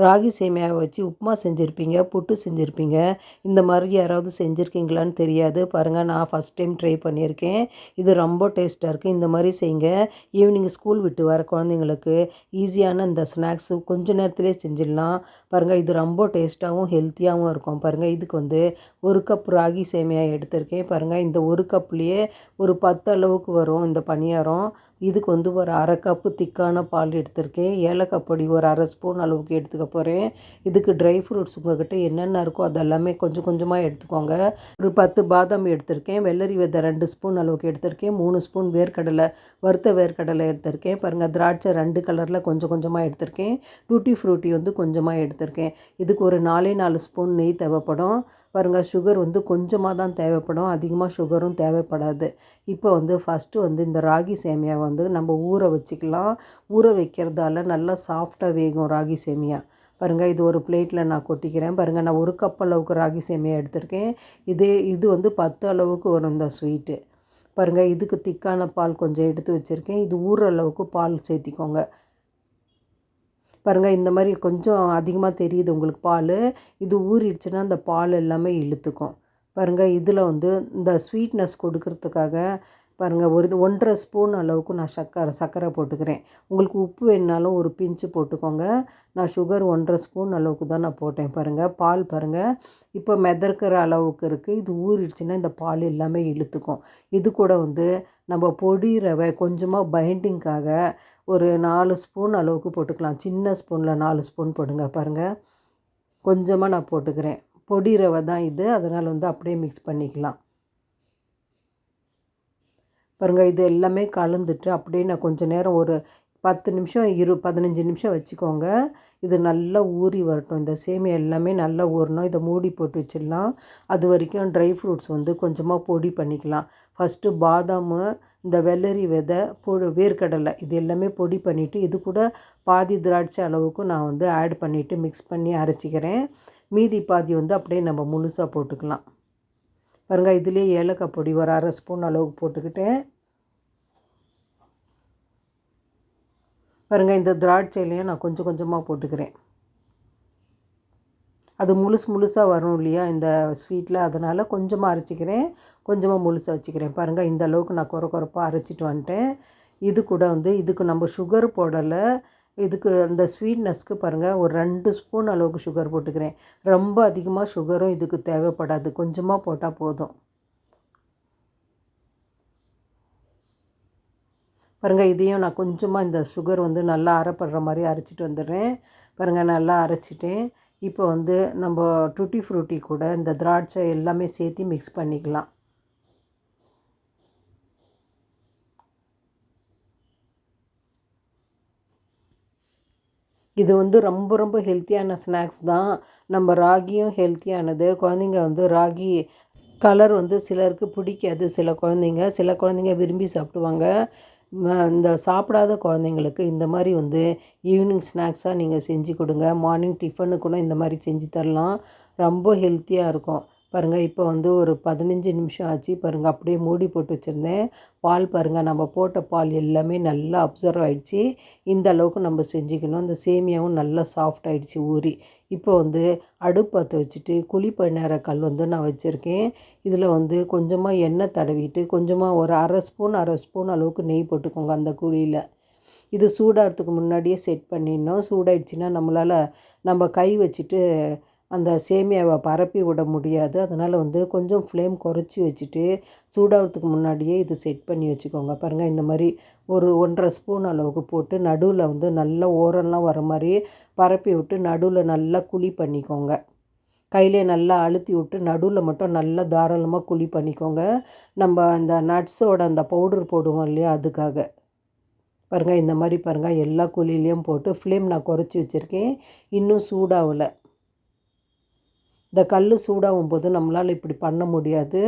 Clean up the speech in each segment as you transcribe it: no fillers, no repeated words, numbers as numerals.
ராகி சேமியாவை வச்சு உப்புமா செஞ்சுருப்பீங்க, புட்டு செஞ்சுருப்பீங்க. இந்த மாதிரி யாராவது செஞ்சுருக்கீங்களான்னு தெரியாது. பாருங்கள், நான் ஃபஸ்ட் டைம் ட்ரை பண்ணியிருக்கேன். இது ரொம்ப டேஸ்ட்டாக இருக்குது. இந்த மாதிரி செய்யுங்க. ஈவினிங் ஸ்கூல் விட்டு வர குழந்தைங்களுக்கு ஈஸியான இந்த ஸ்நாக்ஸு கொஞ்ச நேரத்துலேயே செஞ்சிடலாம். பாருங்கள், இது ரொம்ப டேஸ்ட்டாகவும் ஹெல்த்தியாகவும் இருக்கும். பாருங்கள், இதுக்கு வந்து 1 கப் ராகி சேமியா எடுத்திருக்கேன். பாருங்கள், இந்த 1 கப்லேயே ஒரு 10 அளவுக்கு வரும் இந்த பணியாரம். இதுக்கு வந்து ஒரு 1/2 கப்பு திக்கான பால் எடுத்திருக்கேன். ஏலக்காய் பொடி ஒரு 1/2 ஸ்பூன் அளவுக்கு எடுத்துக்க போகிறேன். இதுக்கு ட்ரை ஃப்ரூட்ஸ் உங்கள்கிட்ட என்னென்ன இருக்கோ அதெல்லாமே கொஞ்சம் கொஞ்சமாக எடுத்துக்கோங்க. ஒரு 10 பாதாம் எடுத்திருக்கேன். வெள்ளரி விதை 2 ஸ்பூன் அளவுக்கு எடுத்திருக்கேன். 3 ஸ்பூன் வேர்க்கடலை, வறுத்த வேர்க்கடலை எடுத்திருக்கேன். பாருங்கள், திராட்சை 2 கலரில் கொஞ்சம் கொஞ்சமாக எடுத்திருக்கேன். டூட்டி ஃப்ரூட்டி வந்து கொஞ்சமாக எடுத்திருக்கேன். இதுக்கு ஒரு 4 ஸ்பூன் நெய் தேவைப்படும். பாருங்கள், சுகர் வந்து கொஞ்சமாக தான் தேவைப்படும், அதிகமாக சுகரும் தேவைப்படாது. இப்போ வந்து ஃபஸ்ட்டு வந்து இந்த ராகி சேமியா வந்து நம்ம ஊற வச்சுக்கலாம். ஊற வைக்கிறதால நல்லா சாஃப்டாக வேகும் ராகி சேமியா. பாருங்கள், இது ஒரு பிளேட்டில் நான் கொட்டிக்கிறேன். பாருங்கள், நான் 1 கப் அளவுக்கு ராகி சேமியா எடுத்திருக்கேன். இது வந்து 10 அளவுக்கு வரும் இந்த ஸ்வீட்டு. பாருங்கள், இதுக்கு திக்கான பால் கொஞ்சம் எடுத்து வச்சுருக்கேன். இது ஊறுற அளவுக்கு பால் சேர்த்திக்கோங்க. பாருங்கள், இந்த மாதிரி கொஞ்சம் அதிகமாக தெரியுது உங்களுக்கு பால். இது ஊறிடுச்சுன்னா அந்த பால் எல்லாமே இழுத்துக்கும். பாருங்கள், இதில் வந்து இந்த ஸ்வீட்னஸ் கொடுக்கறதுக்காக பாருங்கள், ஒரு 1 1/2 ஸ்பூன் அளவுக்கு நான் சர்க்கரை போட்டுக்கிறேன். உங்களுக்கு உப்பு வேணுனாலும் ஒரு பிஞ்சு போட்டுக்கோங்க. நான் சுகர் 1 1/2 ஸ்பூன் அளவுக்கு தான் நான் போட்டேன். பாருங்கள், பால் பாருங்கள் இப்போ மிதக்கிற அளவுக்கு இருக்குது. இது ஊறிடுச்சுன்னா இந்த பால் எல்லாமே இழுத்துக்கும். இது கூட வந்து நம்ம பொடி ரவை கொஞ்சமாக பைண்டிங்காக ஒரு 4 ஸ்பூன் அளவுக்கு போட்டுக்கலாம். சின்ன ஸ்பூனில் 4 ஸ்பூன் போடுங்க. பாருங்கள், கொஞ்சமாக நான் போட்டுக்கிறேன். பொடி ரவை தான் இது, அதனால் வந்து அப்படியே மிக்ஸ் பண்ணிக்கலாம். பாருங்கள், இது எல்லாமே கலந்துட்டு அப்படியே நான் கொஞ்சம் நேரம் ஒரு 10 நிமிஷம் 15 நிமிஷம் வச்சுக்கோங்க. இது நல்லா ஊறி வரட்டும். இந்த சேமியா எல்லாமே நல்லா ஊறணும். இதை மூடி போட்டு வச்சிடலாம். அது வரைக்கும் ட்ரை ஃப்ரூட்ஸ் வந்து கொஞ்சமாக பொடி பண்ணிக்கலாம். ஃபஸ்ட்டு பாதாம், இந்த வெள்ளரி விதை, வேர்க்கடலை இது எல்லாமே பொடி பண்ணிவிட்டு இது கூட பாதி திராட்சை அளவுக்கு நான் வந்து ஆட் பண்ணிவிட்டு மிக்ஸ் பண்ணி அரைச்சிக்கிறேன். மீதி பாதி வந்து அப்படியே நம்ம முழுசாக போட்டுக்கலாம். பாருங்கள், இதுலேயே ஏலக்காய் பொடி ஒரு 1/2 ஸ்பூன் அளவுக்கு போட்டுக்கிட்டேன். பாருங்கள், இந்த திராட்சையிலையும் நான் கொஞ்சம் கொஞ்சமாக போட்டுக்கிறேன். அது முழுசாக வரும் இல்லையா இந்த ஸ்வீட்டில், அதனால் கொஞ்சமாக அரைச்சிக்கிறேன், கொஞ்சமாக முழுசாக வச்சுக்கிறேன். பாருங்கள், இந்த அளவுக்கு நான் கொரப்பாக அரைச்சிட்டு வந்துட்டேன். இது கூட வந்து இதுக்கு நம்ம சுகர் போடலை. இதுக்கு அந்த ஸ்வீட்னஸ்க்கு பாருங்கள் ஒரு 2 ஸ்பூன் அளவுக்கு சுகர் போட்டுக்கிறேன். ரொம்ப அதிகமாக சுகரும் இதுக்கு தேவைப்படாது, கொஞ்சமாக போட்டால் போதும். பாருங்கள், இதையும் நான் கொஞ்சமாக இந்த சுகர் வந்து நல்லா அரைப்படுற மாதிரி அரைச்சிட்டு வந்துடுறேன். பாருங்கள், நல்லா அரைச்சிட்டேன். இப்போ வந்து நம்ம டூட்டி ஃப்ரூட்டி கூட இந்த திராட்சை எல்லாமே சேர்த்து மிக்ஸ் பண்ணிக்கலாம். இது வந்து ரொம்ப ரொம்ப ஹெல்த்தியான ஸ்நாக்ஸ் தான். நம்ம ராகியும் ஹெல்த்தியானது. குழந்தைங்க வந்து ராகி கலர் வந்து சிலருக்கு பிடிக்காது. சில குழந்தைங்க விரும்பி சாப்பிடுவாங்க. இந்த சாப்பிடாத குழந்தைங்களுக்கு இந்த மாதிரி வந்து ஈவினிங் ஸ்நாக்ஸாக நீங்கள் செஞ்சு கொடுங்க. மார்னிங் டிஃபனுக்கு கூட இந்த மாதிரி செஞ்சு தரலாம். ரொம்ப ஹெல்த்தியாக இருக்கும். பாருங்கள், இப்போ வந்து ஒரு 15 நிமிஷம் ஆச்சு. பாருங்கள், அப்படியே மூடி போட்டு வச்சுருந்தேன். பால் பாருங்கள், நம்ம போட்ட பால் எல்லாமே நல்லா அப்சர்வ் ஆகிடுச்சி. இந்த அளவுக்கு நம்ம செஞ்சுக்கணும். இந்த சேமியாவும் நல்லா சாஃப்ட் ஆகிடுச்சி ஊறி. இப்போ வந்து அடுப்பு பற்ற வச்சுட்டு குழி பணியார கல் வந்து நான் வச்சுருக்கேன். இதில் வந்து கொஞ்சமாக எண்ணெய் தடவிட்டு கொஞ்சமாக ஒரு 1/2 ஸ்பூன் அளவுக்கு நெய் போட்டுக்கோங்க அந்த குழியில். இது சூடாகிறதுக்கு முன்னாடியே செட் பண்ணிடணும். சூடாயிடுச்சுன்னா நம்ம கை வச்சுட்டு அந்த சேமியாவை பரப்பி விட முடியாது. அதனால் வந்து கொஞ்சம் ஃப்ளேம் குறைச்சி வச்சுட்டு சூடாகிறதுக்கு முன்னாடியே இது செட் பண்ணி வச்சுக்கோங்க. பாருங்கள், இந்த மாதிரி ஒரு 1 1/2 ஸ்பூன் அளவுக்கு போட்டு நடுவில் வந்து நல்லா ஓரம்லாம் வர மாதிரி பரப்பி விட்டு நடுவில் நல்லா குழி பண்ணிக்கோங்க. கையிலே நல்லா அழுத்தி விட்டு நடுவில் மட்டும் நல்லா தாராளமாக குழி பண்ணிக்கோங்க. நம்ம அந்த நட்ஸோட அந்த பவுடர் போடுவோம் இல்லையா, அதுக்காக. பாருங்கள், இந்த மாதிரி பாருங்கள் எல்லா குழிலையும் போட்டு ஃப்ளேம் நான் குறைச்சி வச்சுருக்கேன். இன்னும் சூடாகலை. இந்த கல் சூடாகும் போது நம்மளால் இப்படி பண்ண முடியாது.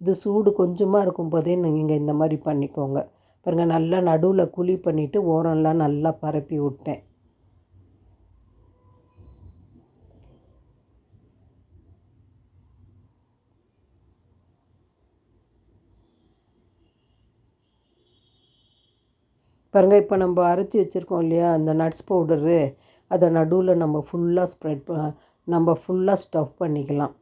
இது சூடு கொஞ்சமாக இருக்கும் போதே நீங்கள் இந்த மாதிரி பண்ணிக்கோங்க. பாருங்கள், நல்லா நடுவில் குழி பண்ணிவிட்டு ஓரம்லாம் நல்லா பரப்பி விட்டேன். பாருங்கள், இப்போ நம்ம அரைச்சி வச்சுருக்கோம் இல்லையா அந்த நட்ஸ் பவுடரு, அதை நடுவில் நம்ம ஃபுல்லாக ஸ்டஃப் பண்ணிக்கலாம்.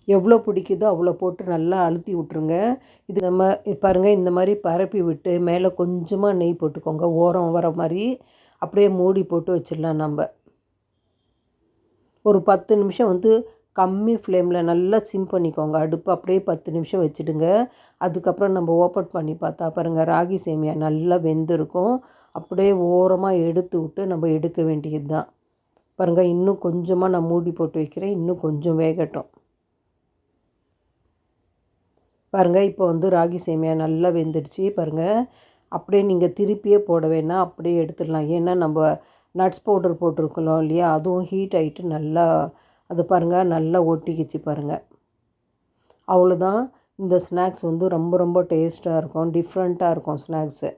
எவ்வளோ பிடிக்குதோ அவ்வளோ போட்டு நல்லா அழுத்தி விட்ருங்க. இது நம்ம பாருங்கள், இந்த மாதிரி பரப்பி விட்டு மேலே கொஞ்சமாக நெய் போட்டுக்கோங்க. ஓரம் வர மாதிரி அப்படியே மூடி போட்டு வச்சிடலாம். நம்ம ஒரு 10 நிமிஷம் கம்மி ஃப்ளேமில் நல்லா சிம் பண்ணிக்கோங்க. அடுப்பு அப்படியே 10 நிமிஷம் வச்சுடுங்க. அதுக்கப்புறம் நம்ம ஓப்பன் பண்ணி பார்த்தா பாருங்கள், ராகி சேமியா நல்லா வெந்திருக்கும். அப்படியே ஓரமாக எடுத்து விட்டு நம்ம எடுக்க வேண்டியது தான். பாருங்கள், இன்னும் கொஞ்சமாக நான் மூடி போட்டு வைக்கிறேன். இன்னும் கொஞ்சம் வேகட்டும். பாருங்கள், இப்போ ராகி சேமியா நல்லா வெந்துடுச்சு. பாருங்கள், அப்படியே நீங்கள் திருப்பியே போட வேணாம், அப்படியே எடுத்துடலாம். ஏன்னா நம்ம நட்ஸ் பவுடர் போட்டிருக்கோம் இல்லையா, அதுவும் ஹீட் ஆகிட்டு நல்லா அது பாருங்கள் நல்லா ஒட்டிக்கிச்சு பாருங்கள். அவ்வளோதான். இந்த ஸ்நாக்ஸ் ரொம்ப ரொம்ப டேஸ்ட்டாக இருக்கும், டிஃப்ரெண்ட்டாக இருக்கும் ஸ்நாக்ஸு.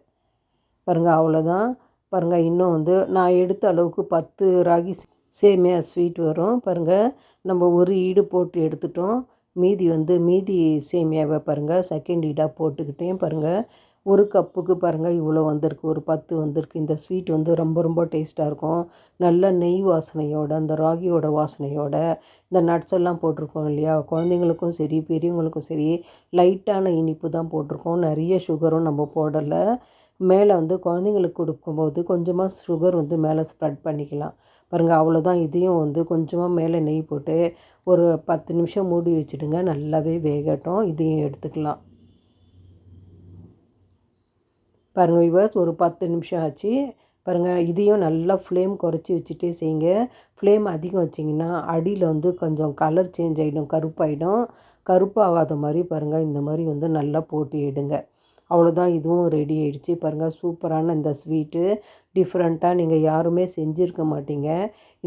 பாருங்கள், அவ்வளோதான். பாருங்கள், இன்னும் நான் எடுத்த அளவுக்கு 10 ராகி சேமியா ஸ்வீட் வரும். பாருங்கள், நம்ம ஒரு ஈடு போட்டு எடுத்துட்டோம். மீதி சேமியாவை பாருங்கள் செகண்ட் ஈடாக போட்டுக்கிட்டேன். பாருங்கள், ஒரு கப்புக்கு பாருங்கள் இவ்வளோ வந்திருக்கு, ஒரு 10 வந்திருக்கு. இந்த ஸ்வீட் ரொம்ப ரொம்ப டேஸ்ட்டாக இருக்கும். நல்ல நெய் வாசனையோட, அந்த ராகியோட வாசனையோட, இந்த நட்ஸ் எல்லாம் போட்டிருக்கோம் இல்லையா, குழந்தைங்களுக்கும் சரி பெரியவங்களுக்கும் சரி லைட்டான இனிப்பு தான் போட்டிருக்கோம். நிறைய சுகரும் நம்ம போடலை. மேலே குழந்தைங்களுக்கு கொடுக்கும்போது கொஞ்சமாக சுகர் மேலே ஸ்ப்ரெட் பண்ணிக்கலாம். பாருங்கள், அவ்வளோதான். இதையும் கொஞ்சமாக மேலே நெய் போட்டு ஒரு 10 நிமிஷம் மூடி வச்சுடுங்க. நல்லாவே வேகட்டும். இதையும் எடுத்துக்கலாம். பாருங்கள் வியூவர்ஸ், ஒரு 10 நிமிஷம் ஆச்சு. பாருங்கள், இதையும் நல்லா ஃப்ளேம் குறைச்சி வச்சுட்டே செய்யுங்க. ஃப்ளேம் அதிகம் வச்சிங்கன்னா அடியில் கொஞ்சம் கலர் சேஞ்ச் ஆகிடும், கருப்பாகிடும். கருப்பாகாத மாதிரி பாருங்கள், இந்த மாதிரி நல்லா போட்டு எடுங்க. அவ்வளோதான், இதுவும் ரெடி ஆகிடுச்சு. பாருங்கள், சூப்பரான இந்த ஸ்வீட்டு டிஃப்ரெண்ட்டாக நீங்கள் யாருமே செஞ்சுருக்க மாட்டீங்க.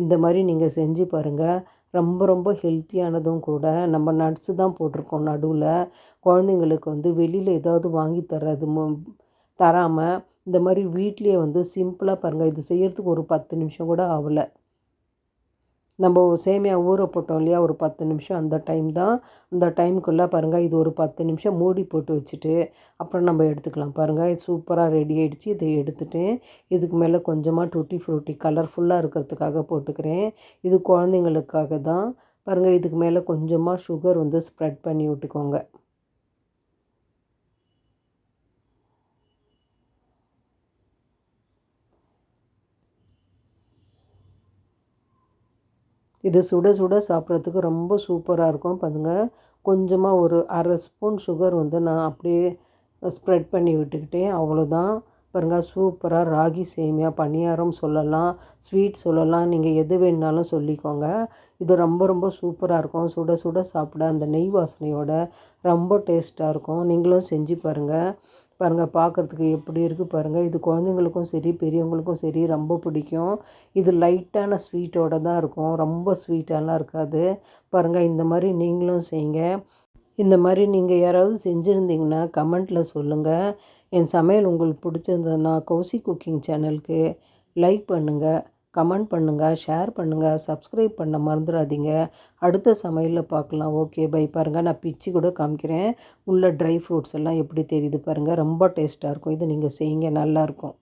இந்த மாதிரி நீங்கள் செஞ்சு பாருங்கள். ரொம்ப ரொம்ப ஹெல்த்தியானதும் கூட. நம்ம நட்ஸு தான் போட்டிருக்கோம் நடுவில். குழந்தைங்களுக்கு வெளியில் ஏதாவது வாங்கி தராமல் இந்த மாதிரி வீட்லேயே சிம்பிளாக பாருங்கள், இது செய்கிறதுக்கு ஒரு 10 நிமிஷம் கூட ஆகலை. நம்ம சேமியா ஊற போட்டோம் இல்லையா, ஒரு 10 நிமிஷம் அந்த டைம் தான். அந்த டைமுக்குள்ளே பாருங்கள், இது ஒரு 10 நிமிஷம் மூடி போட்டு வச்சுட்டு அப்புறம் நம்ம எடுத்துக்கலாம். பாருங்கள், இது சூப்பராக ரெடி ஆகிடுச்சு. இதை எடுத்துகிட்டேன். இதுக்கு மேலே கொஞ்சமாக டூட்டி ஃப்ரூட்டி கலர்ஃபுல்லாக இருக்கிறதுக்காக போட்டுக்கிறேன். இது குழந்தைங்களுக்காக தான். பாருங்கள், இதுக்கு மேலே கொஞ்சமாக சுகர் ஸ்ப்ரெட் பண்ணி விட்டுக்கோங்க. இது சுட சுட சாப்பிட்றதுக்கு ரொம்ப சூப்பராக இருக்கும். பாருங்கள், கொஞ்சமாக ஒரு அரை ஸ்பூன் சுகர் நான் அப்படியே ஸ்ப்ரெட் பண்ணி விட்டுக்கிட்டேன். அவ்வளோதான். பாருங்கள், சூப்பராக ராகி சேமியா பணியாரம் சொல்லலாம், ஸ்வீட் சொல்லலாம், நீங்கள் எது வேணுனாலும் சொல்லிக்கோங்க. இது ரொம்ப ரொம்ப சூப்பராக இருக்கும். சுட சுட சாப்பிட அந்த நெய் வாசனையோட ரொம்ப டேஸ்ட்டாக இருக்கும். நீங்களும் செஞ்சு பாருங்கள். பாருங்கள், பார்க்குறதுக்கு எப்படி இருக்குது பாருங்கள். இது குழந்தைங்களுக்கும் சரி பெரியவங்களுக்கும் சரி ரொம்ப பிடிக்கும். இது லைட்டான ஸ்வீட்டோடு தான் இருக்கும், ரொம்ப ஸ்வீட்டாலாம் இருக்காது. பாருங்கள், இந்த மாதிரி நீங்களும் செய்யுங்க. இந்த மாதிரி நீங்கள் யாராவது செஞ்சுருந்தீங்கன்னா கமெண்ட்டில் சொல்லுங்கள். என் சமையல் உங்களுக்கு பிடிச்சிருந்ததுன்னா கௌசி குக்கிங் சேனலுக்கு லைக் பண்ணுங்கள், கமெண்ட் பண்ணுங்கள், ஷேர் பண்ணுங்கள், சப்ஸ்கிரைப் பண்ண மறந்துடாதீங்க. அடுத்த சமையலில் பார்க்கலாம். Okay bye. பாருங்கள், நான் பிச்சு கூட காமிக்கிறேன். உள்ள ட்ரை ஃப்ரூட்ஸ் எல்லாம் எப்படி தெரியுது பாருங்கள். ரொம்ப டேஸ்ட்டாக இருக்கும். இது நீங்கள் செய்யுங்க, நல்லாயிருக்கும்.